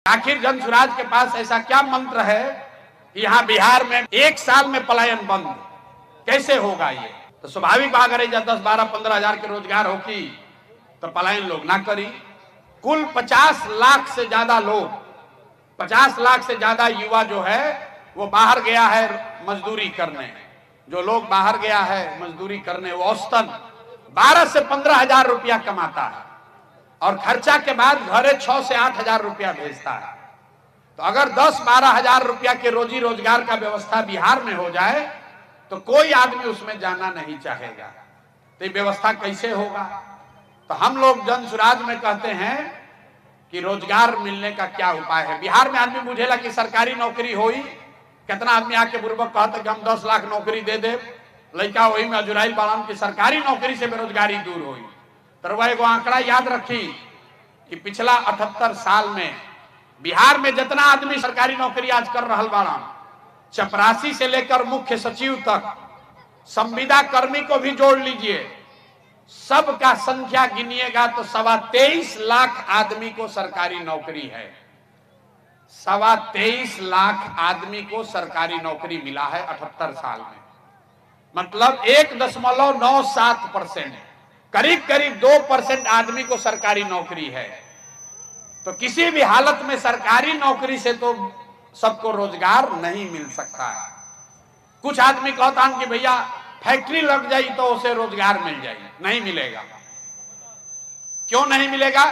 आखिर जन स्वराज के पास ऐसा क्या मंत्र है कि यहाँ बिहार में एक साल में पलायन बंद कैसे होगा? ये तो स्वाभाविक बात है, जब 10, 12, 15 हजार के रोजगार होगी तो पलायन लोग ना करी। कुल 50 लाख से ज्यादा लोग, 50 लाख से ज्यादा युवा जो है वो बाहर गया है मजदूरी करने। जो लोग बाहर गया है मजदूरी करने वो औसतन 12 से 15 हजार रुपया कमाता है और खर्चा के बाद घरे 6 से 8 हजार रुपया भेजता है। तो अगर 10-12 हजार रुपया के रोजी रोजगार का व्यवस्था बिहार में हो जाए तो कोई आदमी उसमें जाना नहीं चाहेगा। तो ये व्यवस्था कैसे होगा? तो हम लोग जन स्वराज में कहते हैं कि रोजगार मिलने का क्या उपाय है। बिहार में आदमी बुझेला कि सरकारी नौकरी होई, कितना आदमी आके बुर्बक कहता कि हम 10 लाख नौकरी दे दे, लड़का वही में अजुराइल बालाम की सरकारी नौकरी से बेरोजगारी दूर हुई। तो वह एगो आंकड़ा याद रखी कि पिछला 78 साल में बिहार में जितना आदमी सरकारी नौकरी आज कर रहा बाड़ा, चपरासी से लेकर मुख्य सचिव तक, संविदा कर्मी को भी जोड़ लीजिए, सबका संख्या गिनिएगा तो 23.25 लाख आदमी को सरकारी नौकरी है। 23.25 लाख आदमी को सरकारी नौकरी मिला है 78 साल में, मतलब 1.97%, करीब करीब 2% आदमी को सरकारी नौकरी है। तो किसी भी हालत में सरकारी नौकरी से तो सबको रोजगार नहीं मिल सकता है। कुछ आदमी कहता है कि भैया फैक्ट्री लग जाए तो उसे रोजगार मिल जाए, नहीं मिलेगा। क्यों नहीं मिलेगा?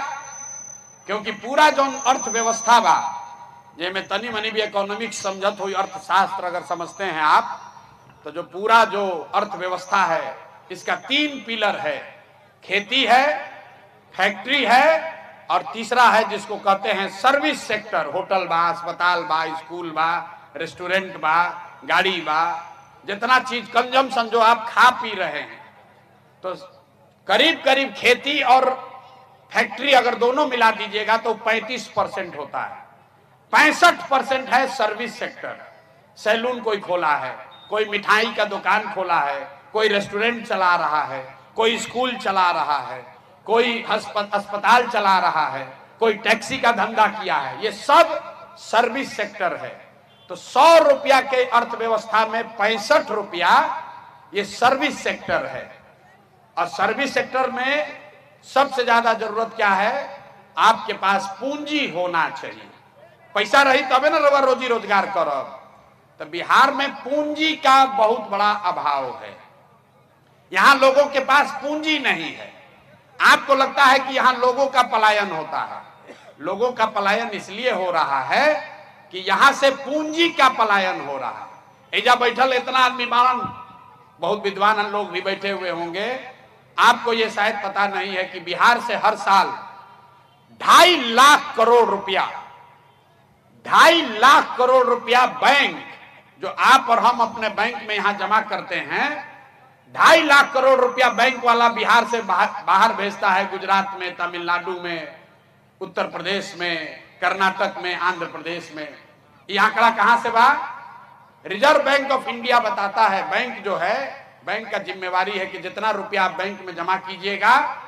क्योंकि पूरा जो अर्थव्यवस्था बा, जे में तनी मनी भी इकोनॉमिक्स समझत हुई, अर्थशास्त्र अगर समझते हैं आप, तो जो पूरा जो अर्थव्यवस्था है इसका 3 पिलर है। खेती है, फैक्ट्री है और तीसरा है जिसको कहते हैं सर्विस सेक्टर। होटल बा, अस्पताल बा, स्कूल बा, रेस्टोरेंट बा, गाड़ी बा, जितना चीज कंजम्पशन जो आप खा पी रहे हैं, तो करीब करीब खेती और फैक्ट्री अगर दोनों मिला दीजिएगा तो 35% होता है। 65% है सर्विस सेक्टर। सैलून कोई खोला है, कोई मिठाई का दुकान खोला है, कोई रेस्टोरेंट चला रहा है, कोई स्कूल चला रहा है, कोई अस्पताल चला रहा है, कोई टैक्सी का धंधा किया है, ये सब सर्विस सेक्टर है। तो 100 रुपया के अर्थव्यवस्था में 65 रुपया ये सर्विस सेक्टर है। और सर्विस सेक्टर में सबसे ज्यादा जरूरत क्या है? आपके पास पूंजी होना चाहिए। पैसा रही तबे ना रवा रोजी रोजगार करब। तो बिहार में पूंजी का बहुत बड़ा अभाव है। यहां लोगों के पास पूंजी नहीं है। आपको लगता है कि यहां लोगों का पलायन होता है। लोगों का पलायन इसलिए हो रहा है कि यहां से पूंजी का पलायन हो रहा है। एजा बैठल इतना आदमी बारन, बहुत विद्वान लोग भी बैठे हुए होंगे, आपको यह शायद पता नहीं है कि बिहार से हर साल 2.5 लाख करोड़ रुपया, 2.5 लाख करोड़ रुपया बैंक, जो आप और हम अपने बैंक में यहां जमा करते हैं, 2.5 लाख करोड़ रुपया बैंक वाला बिहार से बाहर भेजता है। गुजरात में, तमिलनाडु में, उत्तर प्रदेश में, कर्नाटक में, आंध्र प्रदेश में। ये आंकड़ा कहां से बा? रिजर्व बैंक ऑफ इंडिया बताता है। बैंक जो है, बैंक का जिम्मेवारी है कि जितना रुपया आप बैंक में जमा कीजिएगा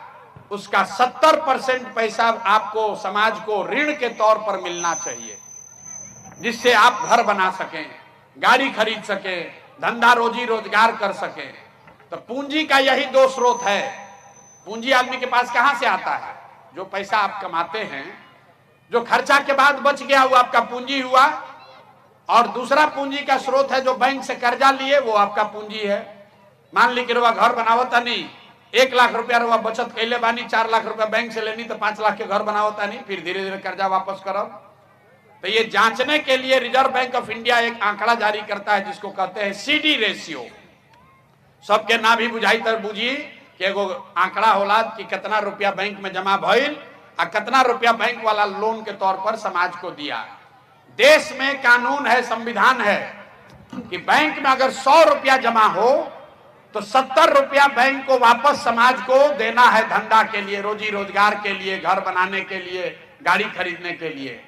उसका 70% पैसा आपको, समाज को ऋण के तौर पर मिलना चाहिए, जिससे आप घर बना सकें, गाड़ी खरीद सकें, धंधा रोजी रोजगार कर सकें। तो पूंजी का यही 2 स्रोत है। पूंजी आदमी के पास कहां से आता है? जो पैसा आप कमाते हैं, जो खर्चा के बाद बच गया वो आपका पूंजी हुआ, और दूसरा पूंजी का स्रोत है जो बैंक से कर्जा लिए, वो आपका पूंजी है। मान ली कि रुआ घर बनावता नहीं, 1 लाख रुपया रुआ बचत कैले बानी, 4 लाख रुपया बैंक से लेनी तो 5 लाख के घर बनावता नहीं, फिर धीरे धीरे कर्जा वापस करब। तो ये जांचने के लिए रिजर्व बैंक ऑफ इंडिया एक आंकड़ा जारी करता है जिसको कहते हैं CD रेशियो। सबके ना भी बुझाई तर बुझी कि एगो आंकड़ा होला कि कितना रुपया बैंक में जमा भइल और कितना रुपया बैंक वाला लोन के तौर पर समाज को दिया। देश में कानून है, संविधान है कि बैंक में अगर 100 रुपया जमा हो तो 70 रुपया बैंक को वापस समाज को देना है, धंधा के लिए, रोजी रोजगार के लिए, घर बनाने के लिए, गाड़ी खरीदने के लिए।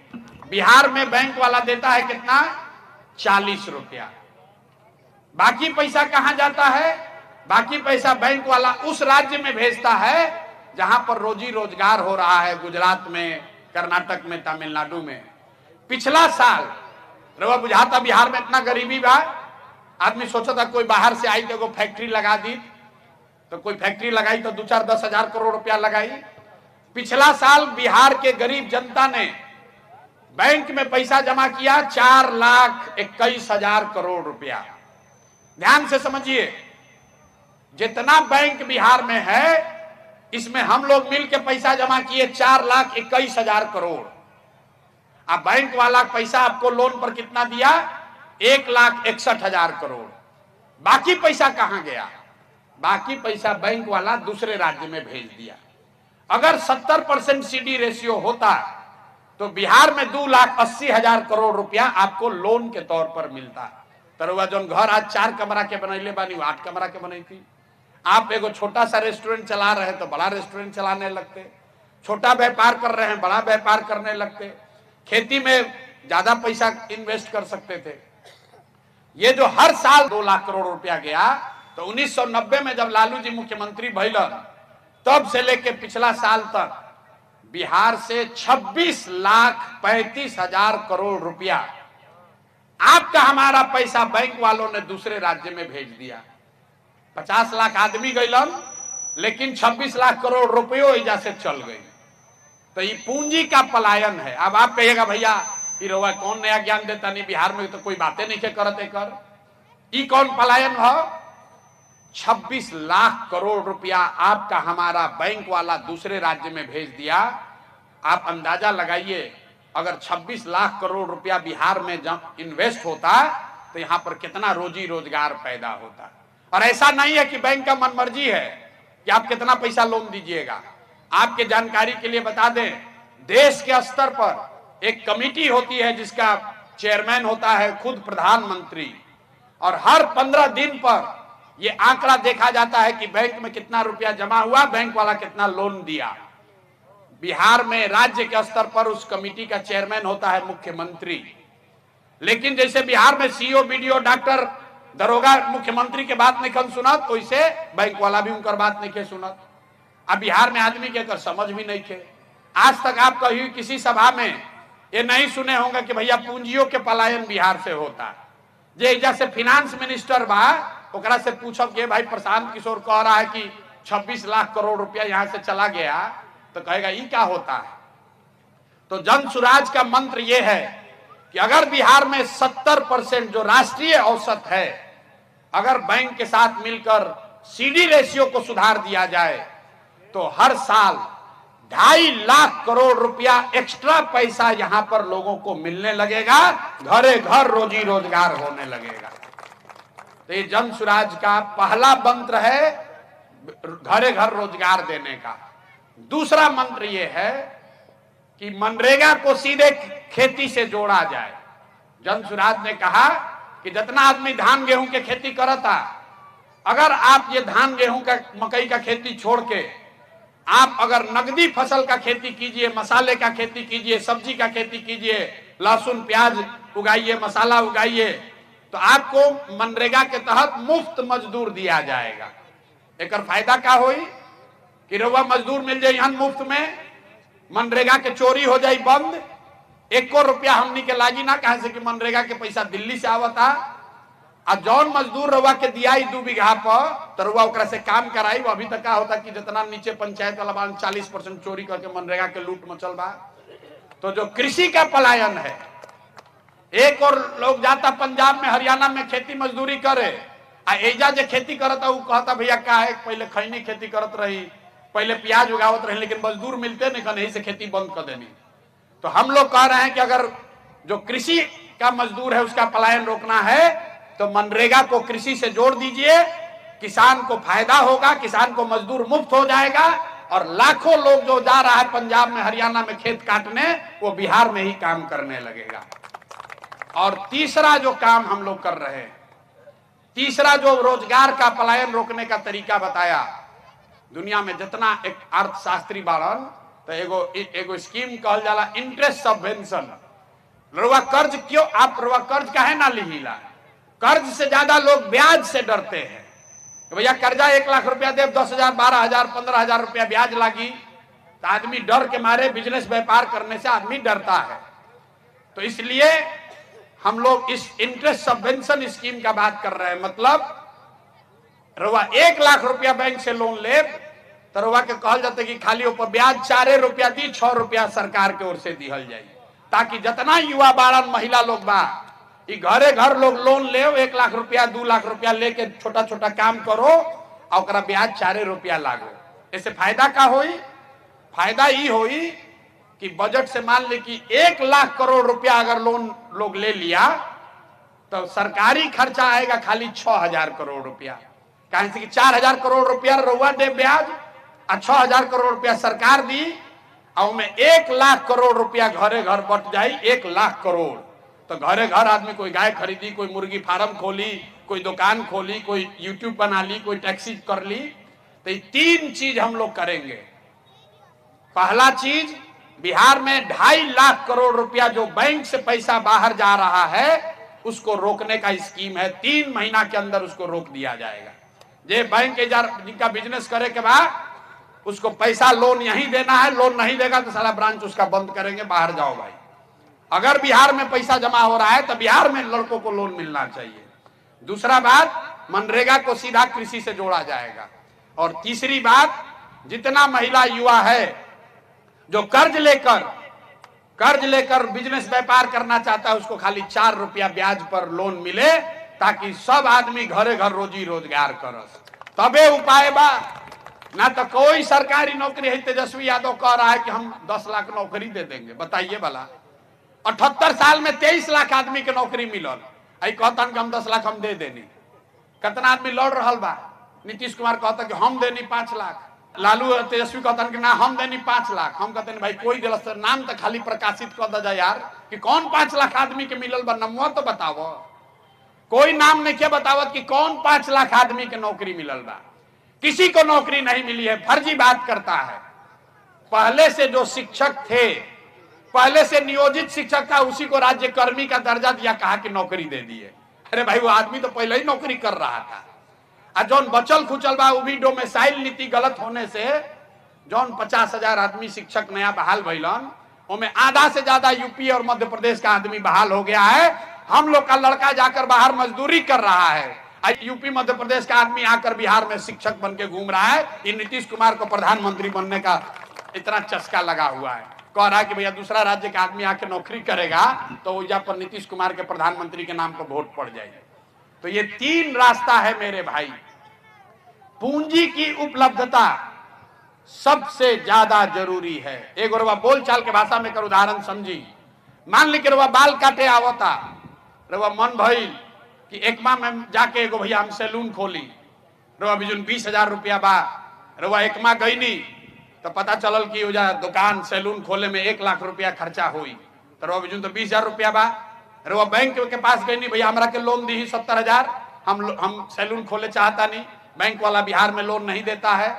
बिहार में बैंक वाला देता है कितना? 40 रुपया। बाकी पैसा कहां जाता है? बाकी पैसा बैंक वाला उस राज्य में भेजता है जहां पर रोजी रोजगार हो रहा है, गुजरात में, कर्नाटक में, तमिलनाडु में। पिछला साल रवा बुझाता बिहार में इतना गरीबी बा, आदमी सोचा था कोई बाहर से आई तो फैक्ट्री लगा दी, तो कोई फैक्ट्री लगाई तो 2-4-10 हजार करोड़ रुपया लगाई। पिछला साल बिहार के गरीब जनता ने बैंक में पैसा जमा किया 4,21,000 करोड़ रुपया। ध्यान से समझिए, जितना बैंक बिहार में है इसमें हम लोग मिलकर पैसा जमा किए 4,21,000 करोड़। अब बैंक वाला पैसा आपको लोन पर कितना दिया? 1,61,000 करोड़। बाकी पैसा कहां गया? बाकी पैसा बैंक वाला दूसरे राज्य में भेज दिया। अगर 70% सीडी रेशियो होता तो बिहार में 2,80,000 करोड़ रुपया आपको लोन के तौर पर मिलता। तरुआ जो घर आज 4 कमरा के बनैले बानी 8 कमरा के बनी थी। आप एगो छोटा सा रेस्टोरेंट चला रहे हैं तो बड़ा रेस्टोरेंट चलाने लगते, छोटा व्यापार कर रहे हैं बड़ा व्यापार करने लगते, खेती में ज्यादा पैसा इन्वेस्ट कर सकते थे। ये जो हर साल 2 लाख करोड़ रुपया गया, तो 1990 में जब लालू जी मुख्यमंत्री भइलन तब से लेके पिछला साल तक बिहार से 26,35,000 करोड़ रुपया आपका हमारा पैसा बैंक वालों ने दूसरे राज्य में भेज दिया। 50 लाख आदमी गइलन, लेकिन 26 लाख करोड़ रुपयों एजा से चल गई। तो ये पूंजी का पलायन है। अब आप कहिएगा भैया रउआ कौन नया ज्ञान देता, नहीं बिहार में तो कोई बातें नहीं करते कर, ई कौन पलायन हो? 26 लाख करोड़ रुपया आपका हमारा बैंक वाला दूसरे राज्य में भेज दिया। आप अंदाजा लगाइए, अगर 26 लाख करोड़ रुपया बिहार में जब इन्वेस्ट होता तो यहां पर कितना रोजी रोजगार पैदा होता। और ऐसा नहीं है कि बैंक का मनमर्जी है कि आप कितना पैसा लोन दीजिएगा। आपके जानकारी के लिए बता दें, देश के स्तर पर एक कमेटी होती है जिसका चेयरमैन होता है खुद प्रधानमंत्री, और हर 15 दिन पर यह आंकड़ा देखा जाता है कि बैंक में कितना रुपया जमा हुआ, बैंक वाला कितना लोन दिया। बिहार में राज्य के स्तर पर उस कमेटी का चेयरमैन होता है मुख्यमंत्री। लेकिन जैसे बिहार में सीओ, बीडीओ, डॉक्टर, दरोगा मुख्यमंत्री के बात नहीं कन सुनत, वैसे बैंक वाला भी उनकर बात नहीं के सुनत। अब बिहार में आदमी के समझ भी नहीं थे। आज तक आप कहीं किसी सभा में ये नहीं सुने होंगे कि भैया पूंजियों के पलायन बिहार से होता। जे जैसे फिनांस मिनिस्टर बा ओकरा से पूछब कि भाई प्रशांत किशोर कह रहा है कि 26 लाख करोड़ रुपया यहां से चला गया, तो कहेगा ये क्या होता है? तो जन सुराज का मंत्र यह है कि अगर बिहार में 70% जो राष्ट्रीय औसत है, अगर बैंक के साथ मिलकर सीडी रेशियो को सुधार दिया जाए तो हर साल 2.5 लाख करोड़ रुपया एक्स्ट्रा पैसा यहां पर लोगों को मिलने लगेगा, घरे घर रोजी रोजगार होने लगेगा। तो ये जन सुराज का पहला मंत्र है घरे घर रोजगार देने का। दूसरा मंत्र यह है कि मनरेगा को सीधे खेती से जोड़ा जाए। जन सुराज ने कहा कि जितना आदमी धान गेहूं के खेती करता, अगर आप ये धान गेहूं का मकई का खेती छोड़ के आप अगर नगदी फसल का खेती कीजिए, मसाले का खेती कीजिए, सब्जी का खेती कीजिए, लहसुन प्याज उगाइए, मसाला उगाइए, तो आपको मनरेगा के तहत मुफ्त मजदूर दिया जाएगा। एक फायदा क्या होई कि रउआ मजदूर मिल जाए यहाँ मुफ्त में, मनरेगा के चोरी हो जाए बंद, 1 रुपया हमनी के लागी ना, कहे से कि मनरेगा के पैसा दिल्ली से आवता। आ जौन मजदूर रउआ के दियाई 2 बीघा पर, तो रउआ ओकरा से काम कराई। वो अभी तक क्या होता कि जितना नीचे पंचायत वाला 40% चोरी करके मनरेगा के लूट मचल बा। तो जो कृषि का पलायन है, एक और लोग जाता पंजाब में, हरियाणा में खेती मजदूरी करे, आ एजा जो खेती करता वो कहता भैया क्या है, पहले खैनी खेती करत रही, पहले प्याज उगावत रही, लेकिन मजदूर मिलते नहीं, यही से खेती बंद कर देनी। तो हम लोग कह रहे हैं कि अगर जो कृषि का मजदूर है उसका पलायन रोकना है तो मनरेगा को कृषि से जोड़ दीजिए, किसान को फायदा होगा, किसान को मजदूर मुफ्त हो जाएगा, और लाखों लोग जो जा रहा है पंजाब में, हरियाणा में खेत काटने, वो बिहार में ही काम करने लगेगा। और तीसरा जो काम हम लोग कर रहे हैं, तीसरा जो रोजगार का पलायन रोकने का तरीका बताया, दुनिया में जितना एक अर्थशास्त्री बाड़न तो एगो स्कीम कहल जाला इंटरेस्ट सबवेंशन। रुआ कर्ज क्यों, आप रुआ कर्ज काहे ना लीला? कर्ज से ज्यादा लोग ब्याज से डरते हैं। भैया कर्जा 1 लाख रुपया दे, 10,000, 12,000, 15,000 रुपया ब्याज लागी, तो आदमी डर के मारे बिजनेस व्यापार करने से आदमी डरता है। तो इसलिए हम लोग इस इंटरेस्ट सबवेंशन स्कीम का बात कर रहे हैं। मतलब रउआ 1 लाख रुपया बैंक से लोन ले तो रउआ के कहल जाते कि खाली ऊपर ब्याज 4 रुपया दी, 6 रुपया सरकार के ओर से दिहल जाई, ताकि जितना युवा बारन महिला लोग बा घरे घर लोग लोन ले 1 लाख रुपया 2 लाख रुपया लेके छोटा छोटा काम करो और ब्याज 4 रुपया लागो। इससे फायदा का होई? फायदा ये होई कि बजट से मान ले कि 1 लाख करोड़ रुपया अगर लोन लोग ले लिया तो सरकारी खर्चा आएगा खाली 6,000 करोड़ रुपया। कहें कि 4,000 करोड़ रुपया रउआ दे ब्याज और 6,000 करोड़ रुपया सरकार दी और में 1 लाख करोड़ रुपया घरे घर बट जाई। 1 लाख करोड़ तो घरे घर आदमी कोई गाय खरीदी, कोई मुर्गी फार्म खोली, कोई दुकान खोली, कोई यूट्यूब बना ली, कोई टैक्सी कर ली। तो ये 3 चीज हम लोग करेंगे। पहला चीज, बिहार में 2.5 लाख करोड़ रुपया जो बैंक से पैसा बाहर जा रहा है उसको रोकने का स्कीम है। 3 महीना के अंदर उसको रोक दिया जाएगा। जे बैंक जिनका बिजनेस करे के बाद उसको पैसा लोन यहीं देना है, लोन नहीं देगा तो सारा ब्रांच उसका बंद करेंगे, बाहर जाओ भाई। अगर बिहार में पैसा जमा हो रहा है तो बिहार में लड़कों को लोन मिलना चाहिए। दूसरा बात, मनरेगा को सीधा कृषि से जोड़ा जाएगा। और तीसरी बात, जितना महिला युवा है जो कर्ज लेकर बिजनेस व्यापार करना चाहता है उसको खाली 4 रुपया ब्याज पर लोन मिले, ताकि सब आदमी घरे घर रोजी रोजगार करस। तबे उपाय बा। ना तो कोई सरकारी नौकरी है। तेजस्वी यादव कह रहा है कि हम 10 लाख नौकरी दे देंगे। बताइए भला, 78 साल में 23 लाख आदमी के नौकरी मिलल, आई कहतन कि हम 10 लाख हम दे देनी। कितना आदमी लड़ रहा बा? नीतीश कुमार कहता कि हम देनी 5 लाख, लालू तेजस्वी कहतन कि ना हम देनी 5 लाख। हम कहते भाई कोई दिलस नाम तो खाली प्रकाशित कर दे यार कि कौन 5 लाख आदमी के मिलल बा, नमवा तो बताओ। कोई नाम नहीं क्या बतावत कि कौन 5 लाख आदमी के नौकरी मिलल बा। किसी को नौकरी नहीं मिली है, फर्जी बात करता है। पहले से जो शिक्षक थे, पहले से नियोजित शिक्षक था, उसी को राज्य कर्मी का दर्जा दिया, कहा कि नौकरी दे दिए। अरे भाई वो आदमी तो पहले ही नौकरी कर रहा था। और जौन बचल खुचल बा वो भी डोमिसाइल नीति गलत होने से जौन 50,000 आदमी शिक्षक नया बहाल भइलन, उनमें आधा से ज्यादा यूपी और मध्य प्रदेश का आदमी बहाल हो गया है। हम लोग का लड़का जाकर बाहर मजदूरी कर रहा है, यूपी मध्य प्रदेश का आदमी आकर बिहार में शिक्षक बन के घूम रहा है। ये नीतीश कुमार को प्रधानमंत्री बनने का इतना चस्का लगा हुआ है। कह रहा है कि भैया दूसरा राज्य का आदमी आके नौकरी करेगा तो वजह पर नीतीश कुमार के प्रधानमंत्री के नाम पर वोट पड़ जाएगी। तो ये 3 रास्ता है मेरे भाई। पूंजी की उपलब्धता सबसे ज्यादा जरूरी है। एक रवा बोलचाल के भाषा में कर उदाहरण समझी। मान ली कि रवा बाल काटे आवता, रवा मन भइल कि एक माह में जाके एगो भैया हम सैलून खोली, रवा बिजुन 20,000 रुपया बा। रवा एक माह गईनी तो पता चलल कि दुकान सैलून खोले में 1 लाख रुपया खर्चा हुई। तो रवा बिजुन तो 20,000 रुपया बा। रवा बैंक के पास गईनी, भैया हमरा के लोन दी 70,000, हम सैलून खोले चाहता नहीं, बैंक वाला बिहार में लोन नहीं देता है।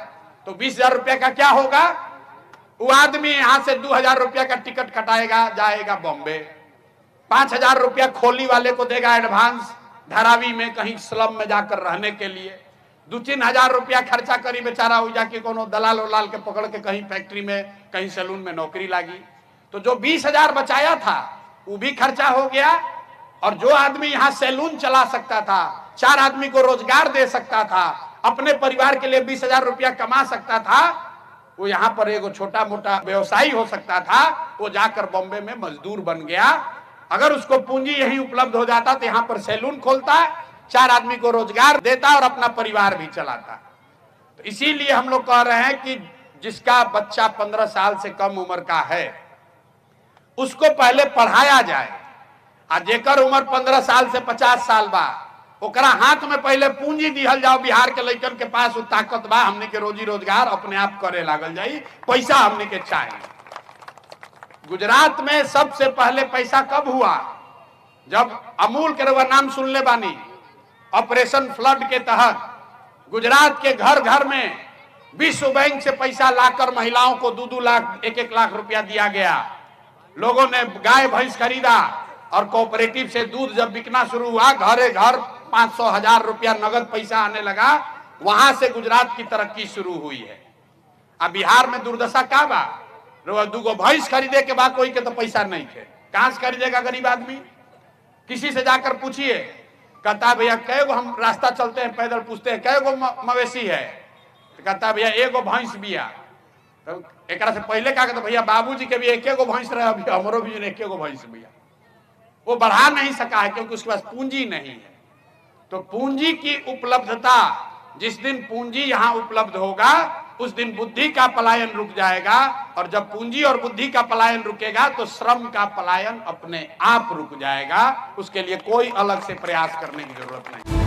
तो 20,000 रुपया का क्या होगा? वो आदमी यहाँ से 2,000 रुपया का टिकट कटाएगा, जाएगा बॉम्बे। 5,000 रुपया खोली वाले को देगा एडवांस, धारावी में कहीं स्लम में जाकर रहने के लिए। 2-3 हजार रुपया खर्चा करी बेचारा, हो जाके कोनो दलाल उलाल के पकड़ के कहीं फैक्ट्री में, कहीं सैलून में नौकरी लागी। तो जो 20,000 बचाया था वो भी खर्चा हो गया। और जो आदमी यहाँ सैलून चला सकता था, 4 आदमी को रोजगार दे सकता था, अपने परिवार के लिए 20,000 रुपया कमा सकता था, वो यहाँ पर एगो छोटा मोटा व्यवसायी हो सकता था, वो जाकर बॉम्बे में मजदूर बन गया। अगर उसको पूंजी यही उपलब्ध हो जाता तो यहाँ पर सैलून खोलता, 4 आदमी को रोजगार देता और अपना परिवार भी चलाता। तो इसीलिए हम लोग कह रहे हैं कि जिसका बच्चा 15 साल से कम उम्र का है उसको पहले पढ़ाया जाए। आज जेकर उम्र 15 साल से 50 साल बा, ओकरा हाथ में पहले पूंजी दिहल जाओ। बिहार के लड़कन के पास वो ताकत बा, हमने के रोजी रोजगार अपने आप करे लागल जाई, पैसा हमने के चाहिए। गुजरात में सबसे पहले पैसा कब हुआ? जब अमूल के रवा नाम सुन ले बानी, ऑपरेशन फ्लड के तहत गुजरात के घर घर में विश्व बैंक से पैसा लाकर महिलाओं को 2-2 लाख 1-1 लाख रुपया दिया गया। लोगों ने गाय भैंस खरीदा और कोऑपरेटिव से दूध जब बिकना शुरू हुआ, घरे घर 500,000 रुपया नगद पैसा आने लगा। वहां से गुजरात की तरक्की शुरू हुई है। अब बिहार में दुर्दशा का बा? 2 गो भैंस खरीदे के बाद कोई के तो पैसा नहीं थे। कहां से खरीदेगा गरीब आदमी? किसी से जाकर पूछिए, कहता है भैया कै गो हम रास्ता चलते हैं पैदल, पूछते हैं कै गो मवेशी है, तो कहता है भैया एगो भैंस बिया। तो एक से पहले कहा तो भैया बाबूजी के भी एक गो भैंस रहे, अभी हमरो भी एक गो भैंस बिया। वो बढ़ा नहीं सका है क्योंकि उसके पास पूंजी नहीं है। तो पूंजी की उपलब्धता, जिस दिन पूंजी यहां उपलब्ध होगा उस दिन बुद्धि का पलायन रुक जाएगा, और जब पूंजी और बुद्धि का पलायन रुकेगा तो श्रम का पलायन अपने आप रुक जाएगा। उसके लिए कोई अलग से प्रयास करने की जरूरत नहीं।